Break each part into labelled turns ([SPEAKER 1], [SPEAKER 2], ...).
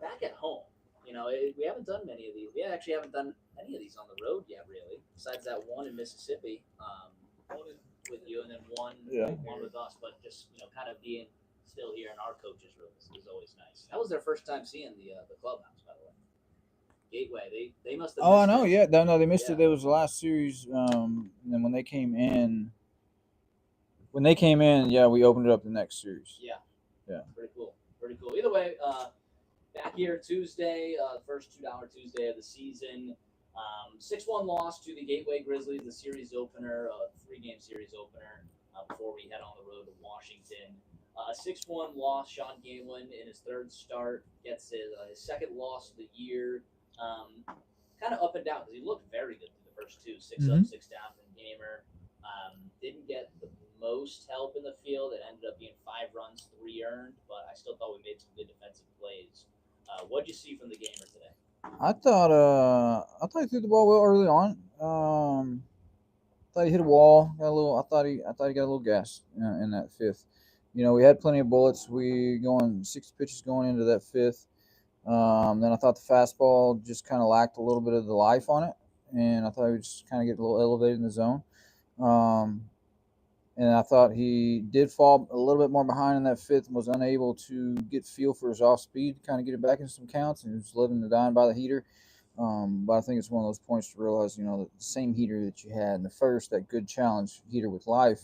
[SPEAKER 1] back at home. We haven't done many of these. We actually haven't done any of these on the road yet, really. Besides that one in Mississippi, with you, and then one with us. But just kind of being still here in our coaches' room is always nice. That was their first time seeing the clubhouse, by the way. Gateway. They must have
[SPEAKER 2] Oh, I
[SPEAKER 1] missed
[SPEAKER 2] know.
[SPEAKER 1] it.
[SPEAKER 2] Yeah, no, they missed
[SPEAKER 1] Yeah,
[SPEAKER 2] it. There was the last series. And then when they came in, yeah, we opened it up the next series.
[SPEAKER 1] yeah,
[SPEAKER 2] Yeah.
[SPEAKER 1] pretty cool. Pretty cool. Either way, back here Tuesday, first $2 Tuesday of the season. 6-1 loss to the Gateway Grizzlies, the series opener, 3-game series opener, before we head on the road to Washington. A 6-1 loss. Sean Galen in his third start gets his second loss of the year. Kind of up and down because he looked very good through the first two, six up,
[SPEAKER 2] Mm-hmm.
[SPEAKER 1] six down from Gamer. Didn't get the most help in the field. It ended up being 5 runs, 3 earned, but I still thought we made some good defensive plays. What'd you see from the Gamer today?
[SPEAKER 2] I thought he threw the ball well early on. Thought he hit a wall. Got a little. I thought he got a little gas in that fifth. We had plenty of bullets. We going 60 pitches going into that fifth. Then I thought the fastball just kind of lacked a little bit of the life on it, and I thought he would just kind of get a little elevated in the zone. Um, and I thought he did fall a little bit more behind in that fifth and was unable to get feel for his off speed, kind of get it back in some counts, and he was living and dying by the heater. But I think it's one of those points to realize, the same heater that you had in the first, that good challenge heater with life,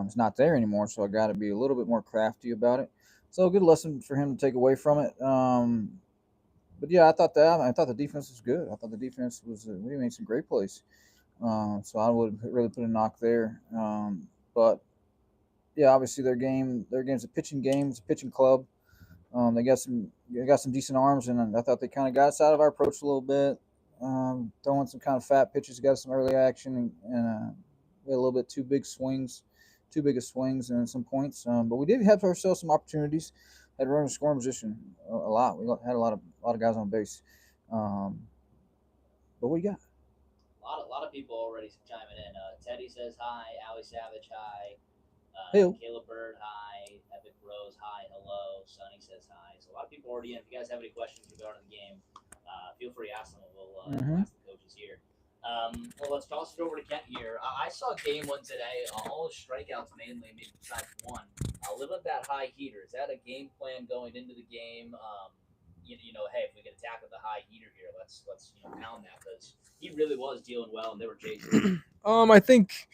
[SPEAKER 2] is not there anymore. So I got to be a little bit more crafty about it. So a good lesson for him to take away from it. But yeah, I thought the defense was good. I thought the defense was we made some great plays. So I would really put a knock there. But yeah, obviously their game's a pitching game. It's a pitching club. They got some decent arms, and I thought they kind of got us out of our approach a little bit. Throwing some kind of fat pitches, got some early action, and we had a little bit too big of swings, and some points. But we did have ourselves some opportunities. Had runners in scoring position a lot. We had a lot of guys on base. Um, but what you got?
[SPEAKER 1] A lot of people already chiming in. Teddy says hi. Allie Savage hi.
[SPEAKER 2] Hey,
[SPEAKER 1] Caleb Bird hi. Epic Rose hi. Hello. Sonny says hi. So a lot of people already in. If you guys have any questions regarding the game, feel free to ask them. We'll
[SPEAKER 2] mm-hmm.
[SPEAKER 1] ask the coaches here. Well, let's toss it over to Kent here. I saw game one today. All the strikeouts mainly, maybe besides one. Live up that high heater. Is that a game plan going into the game? Hey, if we can attack with the high heater here, let's pound that because he really was dealing well and they were chasing.
[SPEAKER 3] I think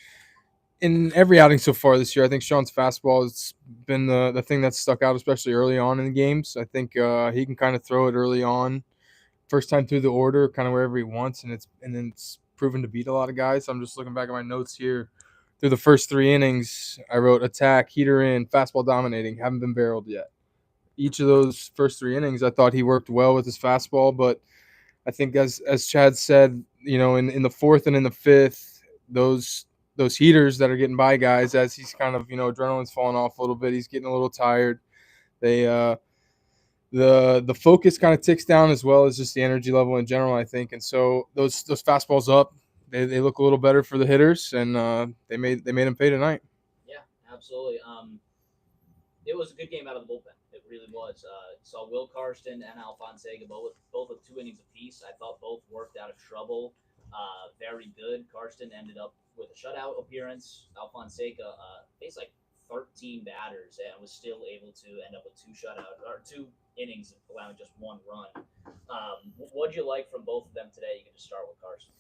[SPEAKER 3] in every outing so far this year, I think Sean's fastball has been the thing that's stuck out, especially early on in the games. I think he can kind of throw it early on, first time through the order, kind of wherever he wants, and then it's proven to beat a lot of guys. So I'm just looking back at my notes here. Through the first 3 innings, I wrote attack, heater in, fastball dominating, haven't been barreled yet. Each of those first 3 innings, I thought he worked well with his fastball, but I think as Chad said, in the fourth and in the fifth, those heaters that are getting by guys as he's kind of adrenaline's falling off a little bit. He's getting a little tired. They the focus kind of ticks down as well as just the energy level in general, I think. And so those fastballs up, they look a little better for the hitters, and they made them pay tonight.
[SPEAKER 1] Yeah, absolutely. It was a good game out of the bullpen. It really was. Saw Will Karsten and Alfonseca both with 2 innings apiece. I thought both worked out of trouble. Very good. Karsten ended up with a shutout appearance. Alfonseca faced like 13 batters and was still able to end up with 2 innings, allowing just 1 run. What'd you like from both of them today? You can just start with Karsten.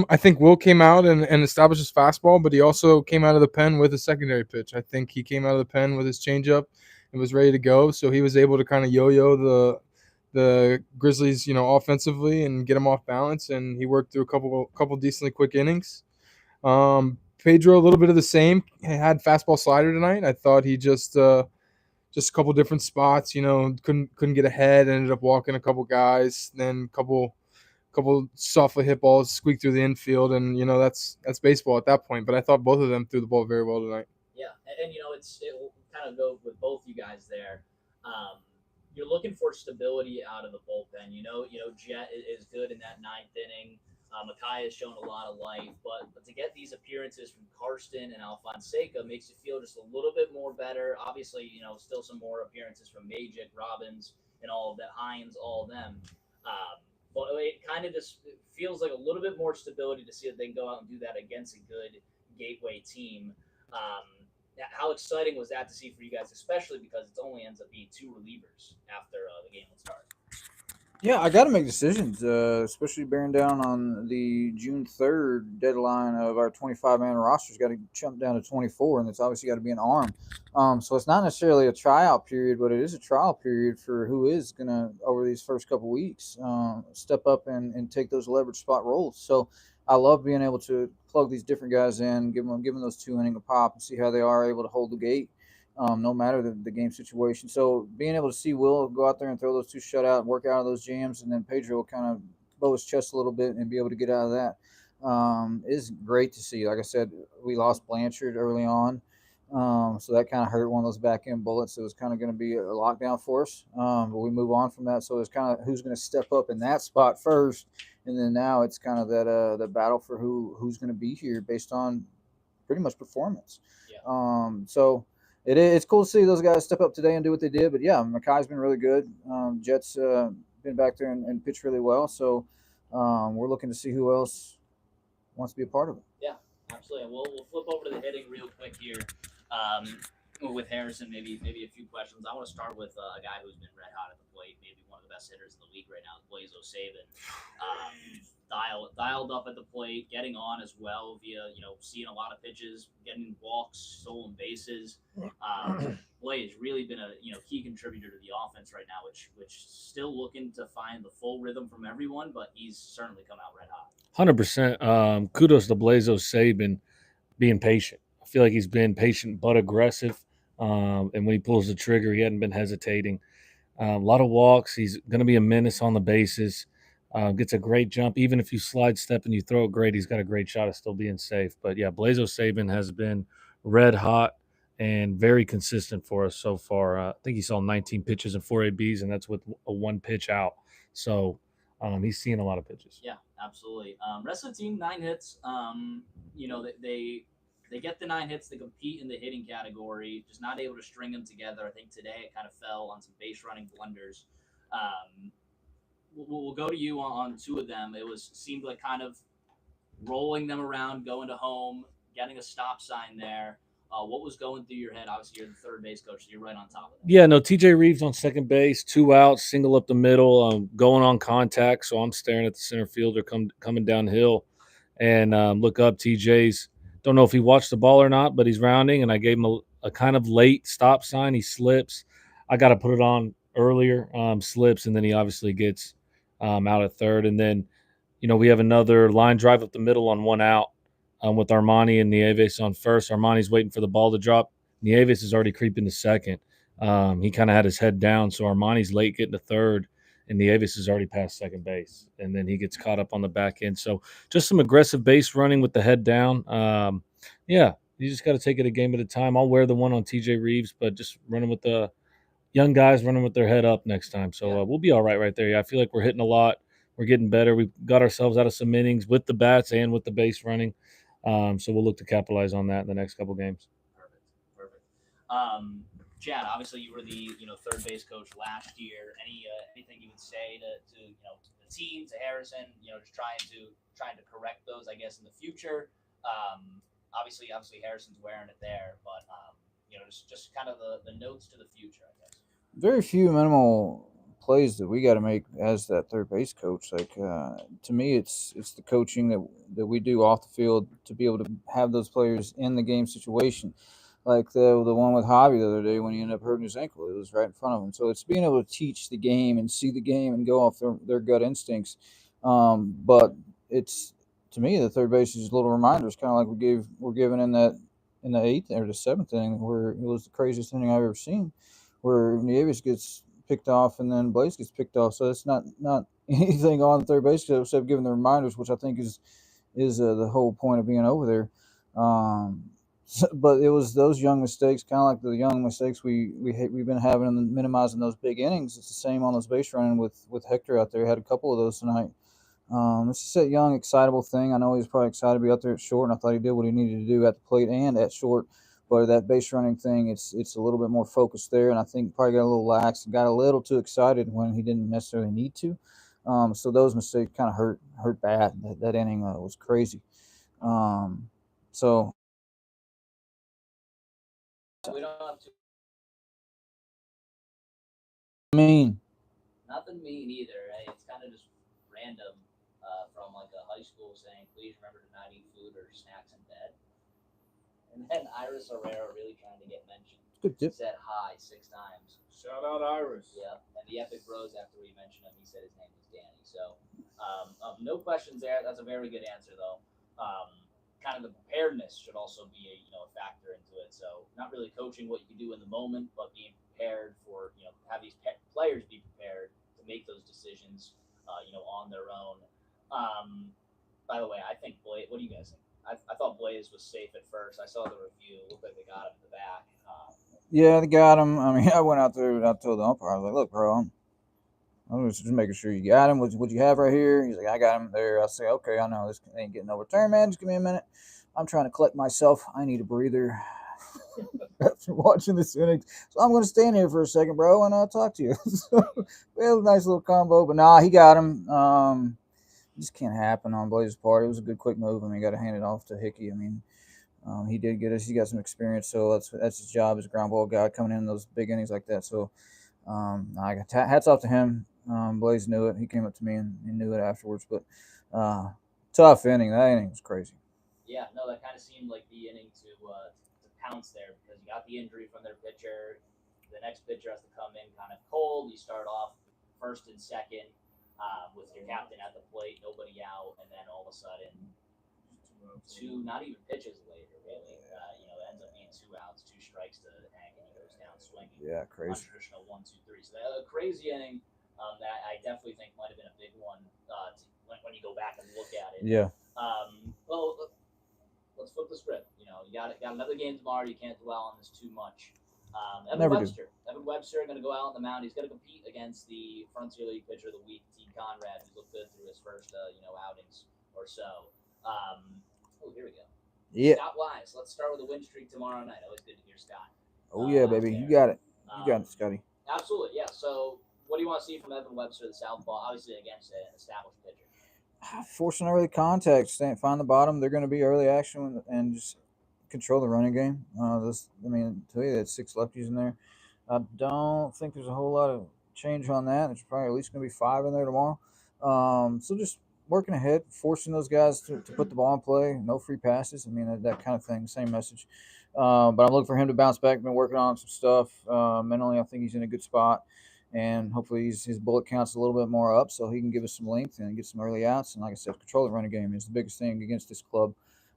[SPEAKER 3] I think Will came out and established his fastball, but he also came out of the pen with a secondary pitch. I think he came out of the pen with his changeup and was ready to go, so he was able to kind of yo-yo the Grizzlies, offensively and get them off balance, and he worked through a couple decently quick innings. Pedro, a little bit of the same. He had fastball slider tonight. I thought he just a couple different spots, couldn't get ahead, ended up walking a couple guys, then couple softly hit balls squeak through the infield, and that's baseball at that point. But I thought both of them threw the ball very well tonight.
[SPEAKER 1] Yeah, and it will kind of go with both you guys there. You're looking for stability out of the bullpen. Jet is good in that ninth inning. Makai has shown a lot of life, but to get these appearances from Karsten and Alfonseca makes you feel just a little bit more better. Obviously, still some more appearances from Magic, Robbins, and all of that, Hines, all of them. But it kind of just feels like a little bit more stability to see that they can go out and do that against a good Gateway team. How exciting was that to see for you guys, especially because it only ends up being two relievers after the game will start?
[SPEAKER 2] Yeah, I got to make decisions, especially bearing down on the June 3rd deadline of our 25-man roster's got to jump down to 24, and it's obviously got to be an arm. So it's not necessarily a tryout period, but it is a trial period for who is going to, over these first couple weeks, step up and take those leverage spot roles. So I love being able to plug these different guys in, give them those 2 inning a pop, and see how they are able to hold the gate, no matter the game situation. So being able to see Will go out there and throw those 2 shutout and work out of those jams, and then Pedro kind of bow his chest a little bit and be able to get out of that, is great to see. Like I said, we lost Blanchard early on. So that kind of hurt, one of those back end bullets. It was kind of going to be a lockdown for us, but we move on from that. So it's kind of who's going to step up in that spot first, and then now it's kind of that the battle for who's going to be here based on pretty much performance.
[SPEAKER 1] Yeah.
[SPEAKER 2] So it's cool to see those guys step up today and do what they did. But yeah, Makai's been really good. Jet's been back there and pitched really well. So we're looking to see who else wants to be a part of it.
[SPEAKER 1] Yeah, absolutely. And we'll flip over to the hitting real quick here. With Harrison, maybe a few questions. I want to start with a guy who's been red hot at the plate, maybe one of the best hitters in the league right now, Blaze O'Savin. Dialed up at the plate, getting on as well via seeing a lot of pitches, getting walks, stolen bases. Blaze really been a key contributor to the offense right now, which still looking to find the full rhythm from everyone, but he's certainly come out red hot.
[SPEAKER 4] 100%. Kudos to Blaze O'Savin being patient. I feel like he's been patient but aggressive. And when he pulls the trigger, he hadn't been hesitating. A lot of walks. He's going to be a menace on the bases. Gets a great jump. Even if you slide step and you throw it great, he's got a great shot of still being safe. But yeah, Blaze O'Savin has been red hot and very consistent for us so far. I think he saw 19 pitches and 4 ABs, and that's with a 1 pitch out. So he's seeing a lot of pitches.
[SPEAKER 1] Yeah, absolutely. Rest of the team, 9 hits. They get the 9 hits to compete in the hitting category, just not able to string them together. I think today it kind of fell on some base running blunders. We'll go to you on 2 of them. It seemed like kind of rolling them around, going to home, getting a stop sign there. What was going through your head? Obviously, you're the third base coach, so you're right on top of it.
[SPEAKER 4] Yeah, no, TJ Reeves on second base, 2 outs, single up the middle, going on contact. So I'm staring at the center fielder coming downhill, and look up. TJ's, don't know if he watched the ball or not, but he's rounding, and I gave him a kind of late stop sign. He slips. I got to put it on earlier, slips, and then he obviously gets out at third. And then, we have another line drive up the middle on 1 out with Armani and Nieves on first. Armani's waiting for the ball to drop. Nieves is already creeping to second. He kind of had his head down, so Armani's late getting to third, and Nieves is already past second base, and then he gets caught up on the back end. So just some aggressive base running with the head down. Yeah, you just got to take it a game at a time. I'll wear the one on TJ Reeves, but just running with the young guys, running with their head up next time. So we'll be all right there. Yeah, I feel like we're hitting a lot. We're getting better. We've got ourselves out of some innings with the bats and with the base running. So we'll look to capitalize on that in the next couple games.
[SPEAKER 1] Perfect. Chad, obviously you were the third base coach last year. Anything you would say to the team, to Harrison, just trying to correct those, I guess, in the future. Obviously Harrison's wearing it there, but just kind of the notes to the future, I guess.
[SPEAKER 2] Very few minimal plays that we got to make as that third base coach. Like to me, it's the coaching that we do off the field to be able to have those players in the game situation. Like the one with Javi the other day when he ended up hurting his ankle, it was right in front of him. So it's being able to teach the game and see the game and go off their gut instincts. But it's, to me, the third base is little reminders, kind of like we're given in the 8th or the 7th inning, where it was the craziest inning I've ever seen, where Nieves gets picked off and then Blaze gets picked off. So it's not anything on the third base except giving the reminders, which I think is the whole point of being over there. But it was those young mistakes, kind of like the young mistakes we've been having and minimizing those big innings. It's the same on those base running with Hector out there. Had a couple of those tonight. It's just that young, excitable thing. I know he was probably excited to be out there at short, and I thought he did what he needed to do at the plate and at short. But that base running thing, it's a little bit more focused there, and I think probably got a little lax and got a little too excited when he didn't necessarily need to. So those mistakes kind of hurt bad. That inning was crazy. Um, so
[SPEAKER 1] We don't have to.
[SPEAKER 2] mean,
[SPEAKER 1] Nothing mean either. Hey, it's kind of just random from like a high school saying, "Please remember to not eat food or snacks in bed." And then Iris Herrera really trying to get mentioned.
[SPEAKER 2] good
[SPEAKER 1] She
[SPEAKER 2] dip.
[SPEAKER 1] said hi 6 times.
[SPEAKER 5] Shout out Iris.
[SPEAKER 1] Yeah, and the Epic Bros, after we mentioned him, he said his name was Danny. So, no questions there. That's a very good answer, though. Kind of the preparedness should also be a factor into it. So, not really coaching what you can do in the moment, but being prepared for have these players be prepared to make those decisions, on their own. Um, by the way, I think Blaze. What do you guys think? I thought Blaze was safe at first. I saw the review. It looked like they got him in the back.
[SPEAKER 2] Yeah, they got him. I mean, I went out there. I told the umpire, I was like, "Look, bro, I'm just making sure you got him. What you have right here?" He's like, "I got him there." I say, "Okay, I know this ain't getting overturned, man. Just give me a minute. I'm trying to collect myself. I need a breather after watching this inning, so I'm going to stand here for a second, bro, and I'll talk to you." So we had a nice little combo, but nah, he got him. Just can't happen on Blaze's part. It was a good quick move. I mean, got to hand it off to Hickey. I mean, he did get us. He got some experience, so that's his job as a ground ball guy coming in those big innings like that. So I got hats off to him. Blaze knew it. He came up to me and he knew it afterwards. But tough inning. That inning was crazy.
[SPEAKER 1] Yeah, no, that kind of seemed like the inning to pounce there because you got the injury from their pitcher. The next pitcher has to come in kind of cold. You start off first and second with your captain at the plate, nobody out, and then all of a sudden, not even pitches later, really. It ends up being 2 outs, 2 strikes to Hank, and he goes down swinging.
[SPEAKER 2] Yeah, crazy.
[SPEAKER 1] Untraditional 1, 2, 3. So a crazy inning that I definitely think might have been a big one when you go back and look at it.
[SPEAKER 2] Yeah.
[SPEAKER 1] Well, let's flip the script. You got another game tomorrow. You can't dwell on this too much. Evan Webster. Evan Webster going to go out on the mound. He's going to compete against the Frontier League pitcher of the week, T. Conrad, who's looked good through his first outings or so. Here we go.
[SPEAKER 2] Yeah.
[SPEAKER 1] Scott Wise. Let's start with a win streak tomorrow night. Always good to hear Scott.
[SPEAKER 2] Oh yeah, baby. You got it. You got it, Scotty.
[SPEAKER 1] Absolutely, yeah. So, what do you want to see from Evan Webster, the southpaw? Obviously, against an established pitcher.
[SPEAKER 2] Forcing early contact, find the bottom. They're going to be early action and just control the running game. Tell you that 6 lefties in there. I don't think there's a whole lot of change on that. There's probably at least going to be 5 in there tomorrow. So just working ahead, forcing those guys to put the ball in play. No free passes. I mean, that kind of thing. Same message. But I'm looking for him to bounce back. Been working on some stuff. Mentally, I think he's in a good spot. And hopefully his bullet count's a little bit more up so he can give us some length and get some early outs. And like I said, control the running game is the biggest thing against this club.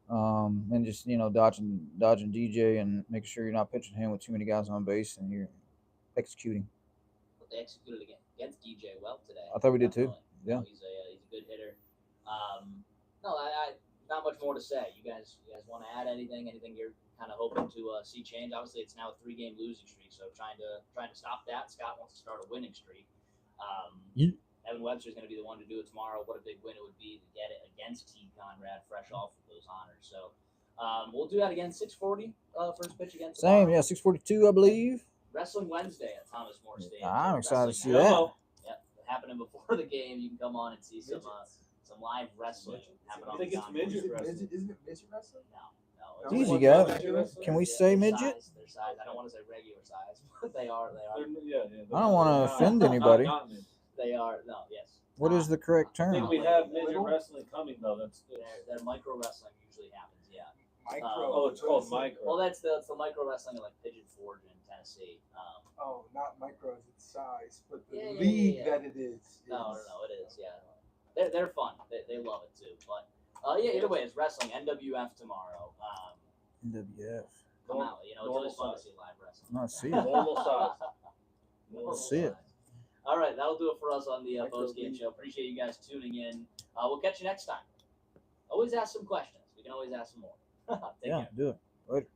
[SPEAKER 2] And just dodging DJ and making sure you're not pitching him with too many guys on base and you're executing.
[SPEAKER 1] But they executed against DJ well today.
[SPEAKER 2] I thought we did too. Yeah,
[SPEAKER 1] he's a good hitter. No, I not much more to say. You guys want to add anything? Anything you're kind of hoping to see change? Obviously, it's now a 3-game losing streak, so trying to stop that. Scott wants to start a winning streak. Evan Webster's going to be the one to do it tomorrow. What a big win it would be to get it against T. Conrad, fresh off of those honors. So we'll do that again. 6:40 first pitch again tomorrow.
[SPEAKER 2] same. Yeah, 6:42, I believe.
[SPEAKER 1] Wrestling Wednesday at Thomas More Stadium.
[SPEAKER 2] I'm excited to see
[SPEAKER 1] that.
[SPEAKER 2] that.
[SPEAKER 1] Yep, happening before the game. You can come on and see some live wrestling happen on the
[SPEAKER 5] Midget wrestling?
[SPEAKER 6] Isn't it midget wrestling?
[SPEAKER 1] No.
[SPEAKER 2] It's easy, guys. Can we say midget?
[SPEAKER 1] Their size. I don't want to say regular size, but they are.
[SPEAKER 5] Yeah.
[SPEAKER 2] I don't want to offend anybody.
[SPEAKER 1] They are. No, yes.
[SPEAKER 2] What is the correct
[SPEAKER 5] I
[SPEAKER 2] term?
[SPEAKER 5] think we have midget wrestling coming though.
[SPEAKER 1] Their micro wrestling usually happens. Yeah.
[SPEAKER 5] It's called micro.
[SPEAKER 1] Well, that's the micro wrestling in like Pigeon Forge in Tennessee.
[SPEAKER 6] Not micro as its size, but the
[SPEAKER 1] Yeah.
[SPEAKER 6] league that it is.
[SPEAKER 1] No, it is. Yeah. They're fun. They love it too. But either way, it's wrestling. NWF tomorrow.
[SPEAKER 2] NWF.
[SPEAKER 1] Come out. It's always fun to see live wrestling.
[SPEAKER 2] Not see it.
[SPEAKER 5] Normal size.
[SPEAKER 2] Let's see it.
[SPEAKER 1] All right, that'll do it for us on the post game show. Appreciate you guys tuning in. We'll catch you next time. Always ask some questions. We can always ask some more. Take care.
[SPEAKER 2] Do it. Later.